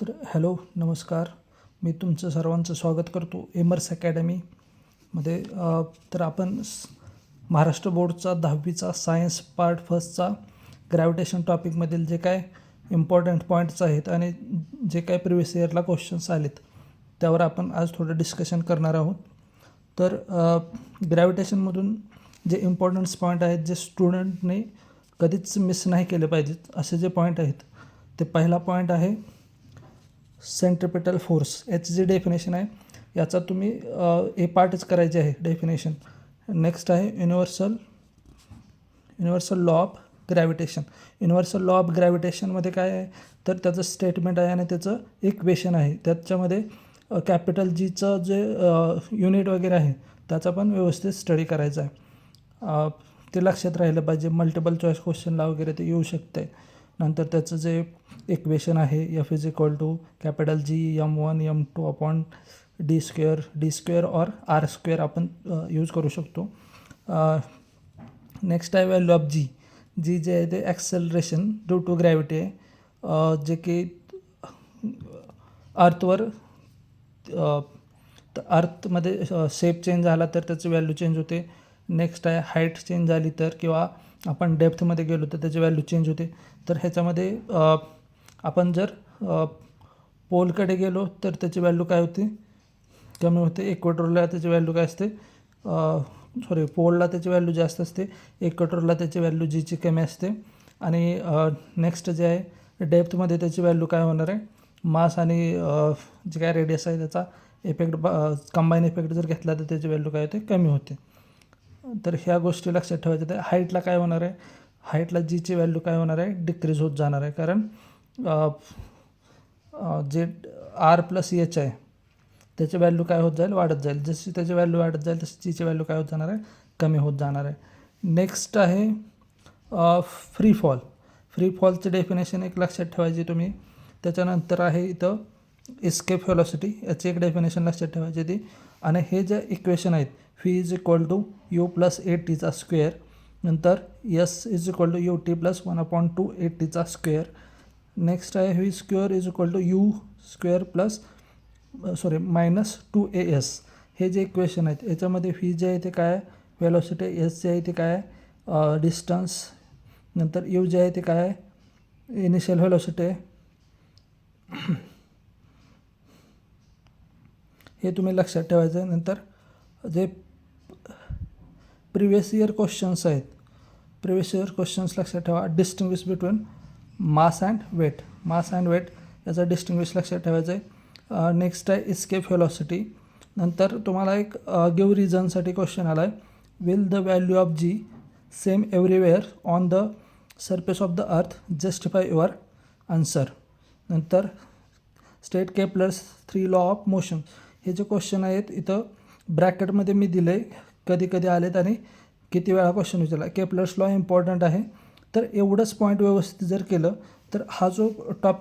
तर हॅलो नमस्कार. मी तुमचं सर्वांचं स्वागत करतो एमर्स अकॅडमीमध्ये. तर आपण महाराष्ट्र बोर्डचा 10वीचा सायन्स पार्ट फर्स्टचा ग्रॅव्हिटेशन टॉपिकमधील जे काय इम्पॉर्टंट पॉईंट्स आहेत आणि जे काय प्रिव्हियस इयरला क्वेश्चन्स आलेत त्यावर आपण आज थोडं डिस्कशन करणार आहोत. तर ग्रॅव्हिटेशनमधून जे इम्पॉर्टंट्स पॉईंट आहेत जे स्टुडंटने कधीच मिस नाही केले पाहिजेत असे जे पॉईंट आहेत, ते पहिला पॉईंट आहे सेंट्रिपेटल फोर्स. याची जी डेफिनेशन आहे याचा तुम्ही ए पार्टच करायचे आहे डेफिनेशन. नेक्स्ट आहे universal law of gravitation. Universal law of ग्रॅव्हिटेशनमध्ये काय आहे तर त्याचं स्टेटमेंट आहे आणि त्याचं इक्वेशन आहे. त्याच्यामध्ये कॅपिटल जीचं जे युनिट वगैरे आहे त्याचा पण व्यवस्थित स्टडी करायचा आहे. ते लक्षात राहिलं पाहिजे. मल्टिपल चॉईस क्वेश्चनला वगैरे ते येऊ शकते. नंतर त्याचं जे इक्वेशन आहे F is equal to capital G M1 M2 upon D square और आर स्क्वेअर आपण यूज करू शकतो. नेक्स्ट आहे व्हॅल्यू ऑफ जी. जे आहे ते ॲक्सेलरेशन ड्यू टू ग्रॅव्हिटी आहे, जे की अर्थवर अर्थमध्ये शेप चेंज झाला तर त्याची व्हॅल्यू चेंज होते. नेक्स्ट आहे हाईट चेंज झाली तर किंवा आपण डेप्थमध्ये गेलो तर त्याची व्हॅल्यू चेंज होते. तर ह्याच्यामध्ये आपण जर पोलकडे गेलो तर त्याची व्हॅल्यू काय होते, कमी होते. इक्वेटरला त्याची व्हॅल्यू काय असते, पोलला त्याची व्हॅल्यू जास्त असते. इक्वेटरला त्याची व्हॅल्यू जीची कमी असते. आणि नेक्स्ट जे आहे डेप्थमध्ये त्याची व्हॅल्यू काय होणार आहे, मास आणि जे काय रेडियस आहे त्याचा इफेक्ट कंबाईन इफेक्ट जर घेतला तर त्याची व्हॅल्यू काय होते, कमी होते. तर ह्या गोष्टी लक्षात ठेवायच्या. तर हाईटला काय होणार आहे, हाईटला जीची व्हॅल्यू काय होणार आहे, डिक्रीज होत जाणार आहे. कारण जे आर प्लस एच आहे त्याची व्हॅल्यू काय होत जाईल, वाढत जाईल. जशी त्याची व्हॅल्यू वाढत जाईल तशी जीची व्हॅल्यू काय होत जाणार आहे, कमी होत जाणार आहे. नेक्स्ट आहे फ्री फॉलचं डेफिनेशन एक लक्षात ठेवायची तुम्ही. त्याच्यानंतर आहे इथं एस्केप व्हेलॉसिटी, याची एक डेफिनेशन लक्षात ठेवायची ती. आणि हे जे इक्वेशन आहेत V is equal to U plus A टीचा स्क्वेअर, नंतर S is equal to U T plus 1/2 A टीचा स्क्वेअर. नेक्स्ट आहे V square is equal to U square plus -2as. हे जे इक्वेशन आहेत याच्यामध्ये व्ही जे आहे ते काय आहे, व्हेलॉसिटी. एस जे आहे ते काय आहे, डिस्टन्स. नंतर यू जे आहे ते काय आहे, इनिशियल व्हेलॉसिटी आहे. हे तुम्ही लक्षात ठेवायचं आहे. नंतर जे प्रिव्हियस इयर क्वेश्चन्स आहेत, प्रिव्हियस इयर क्वेश्चन्स लक्षात ठेवा. Distinguish between mass and weight याचा डिस्टिंग्विश लक्षात ठेवायचं आहे. नेक्स्ट आहे इस्केप व्हेलॉसिटी. नंतर तुम्हाला एक गिव्ह रिझनसाठी क्वेश्चन आला आहे, will the value of G same everywhere on the surface of the earth, justify your answer. नंतर state Kepler's 3 law of motion. हे जे क्वेश्चन आहेत इथं ब्रॅकेटमध्ये मी दिले कधी कधी आलेत आणि किती वेळा क्वेश्चन विचारला. केपलर्स लॉ इम्पॉर्टंट आहे. तर एवढंच पॉईंट व्यवस्थित जर केलं तर हा जो टॉपिक